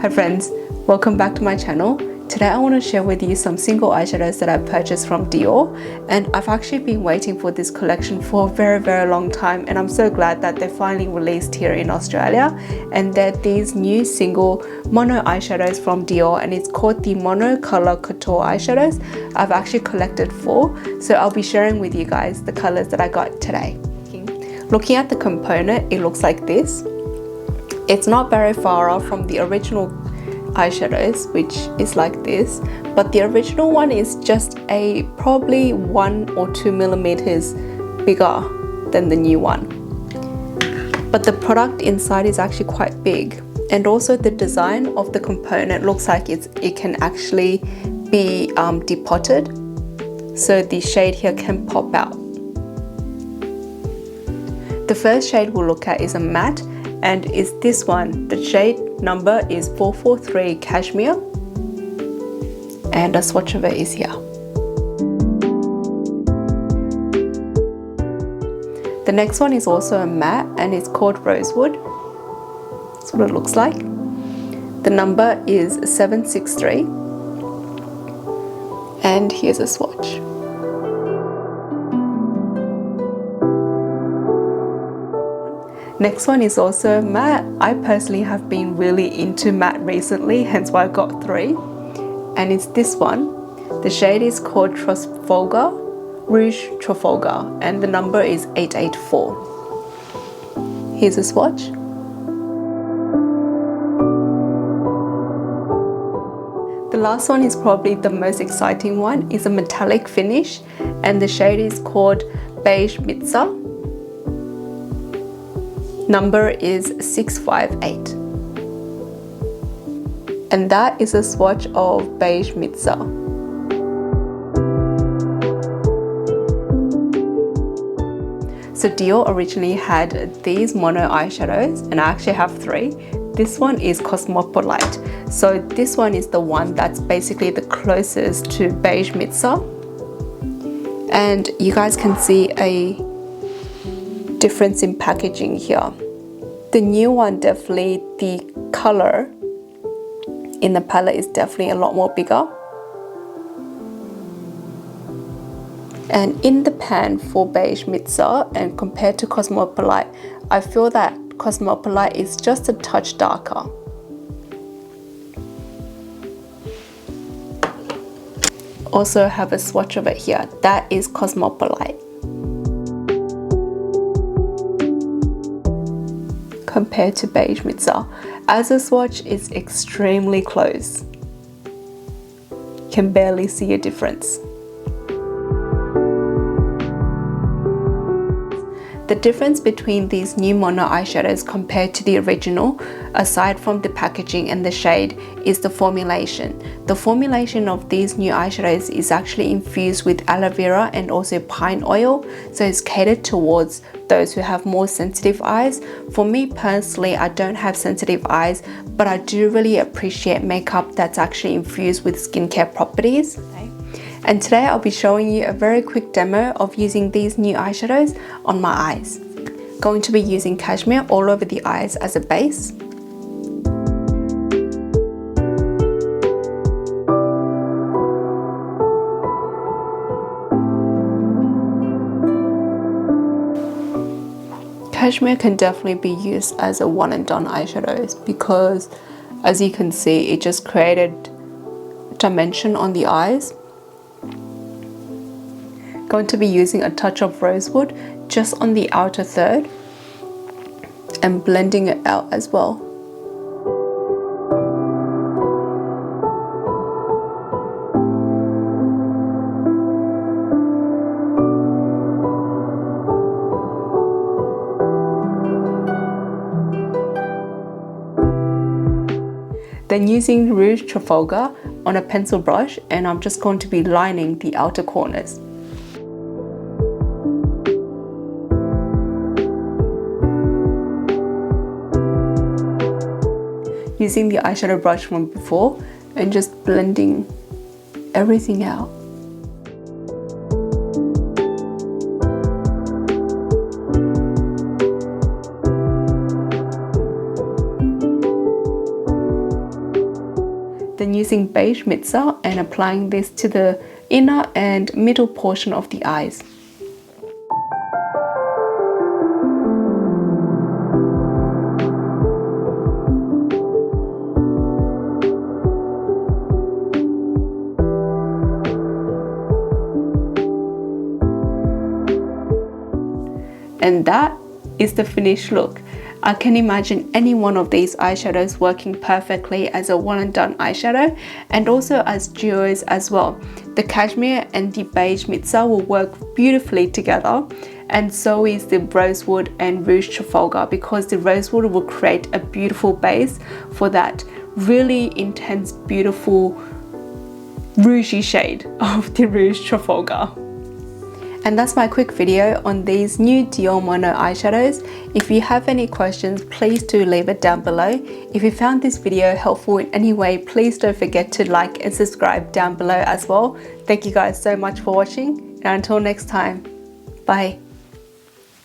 Hi friends, welcome back to my channel. Today I want to share with you some single eyeshadows that I purchased from Dior, and I've actually been waiting for this collection for a very long time, and I'm so glad that they finally released here in Australia. And they're these new single mono eyeshadows from Dior, and it's called the Mono Couleur Couture Eyeshadows. I've actually collected 4, so I'll be sharing with you guys the colors that I got today. Looking at the component, it looks like this. It's not very far off from the original eyeshadows, which is like this, but the original one is just probably 1 or 2 millimeters bigger than the new one. But the product inside is actually quite big, and also the design of the component looks like it can actually be depotted, so the shade here can pop out. The first shade we'll look at is a matte, and is this one. The shade number is 443 Cashmere, and a swatch of it is here. The next one is also a matte, and it's called Rosewood. That's what it looks like. The number is 763, and here's a swatch. Next one is also matte. I personally have been really into matte recently, hence why I got 3. And it's this one. The shade is called Trafalgar, Rouge Trafalgar, and the number is 884. Here's a swatch. The last one is probably the most exciting one. It's a metallic finish, and the shade is called Beige Mitzah. Number is 658, and that is a swatch of Beige Mitzah. So Dior originally had these mono eyeshadows, and I actually have 3. This one is Cosmopolite, so this one is the one that's basically the closest to Beige Mitzah, and you guys can see a difference in packaging here. The new one, definitely the color in the palette is definitely a lot more bigger, and in the pan for Beige Mitzah and compared to Cosmopolite, I feel that Cosmopolite is just a touch darker. Also have a swatch of it here. That is Cosmopolite. Compared to Beige Mitzah, as a swatch, it's extremely close. You can barely see a difference. The difference between these new mono eyeshadows compared to the original, aside from the packaging and the shade, is the formulation. The formulation of these new eyeshadows is actually infused with aloe vera and also pine oil, so it's catered towards those who have more sensitive eyes. For me personally, I don't have sensitive eyes, but I do really appreciate makeup that's actually infused with skincare properties. And today I'll be showing you a very quick demo of using these new eyeshadows on my eyes. Going to be using Cashmere all over the eyes as a base. Cashmere can definitely be used as a one and done eyeshadows because, as you can see, it just created dimension on the eyes. Going to be using a touch of Rosewood just on the outer third and blending it out as well. Then using Rouge Trafalgar on a pencil brush, and I'm just going to be lining the outer corners. Using the eyeshadow brush from before and just blending everything out. using Beige Mitzah and applying this to the inner and middle portion of the eyes. And that is the finished look. I can imagine any one of these eyeshadows working perfectly as a one and done eyeshadow, and also as duos as well. The Cashmere and the Beige Mitzah will work beautifully together, and so is the Rosewood and Rouge Trafalgar, because the Rosewood will create a beautiful base for that really intense, beautiful rougey shade of the Rouge Trafalgar. And that's my quick video on these new Dior Mono eyeshadows. If you have any questions, please do leave it down below. If you found this video helpful in any way, please don't forget to like and subscribe down below as well. Thank you guys so much for watching, and until next time, bye.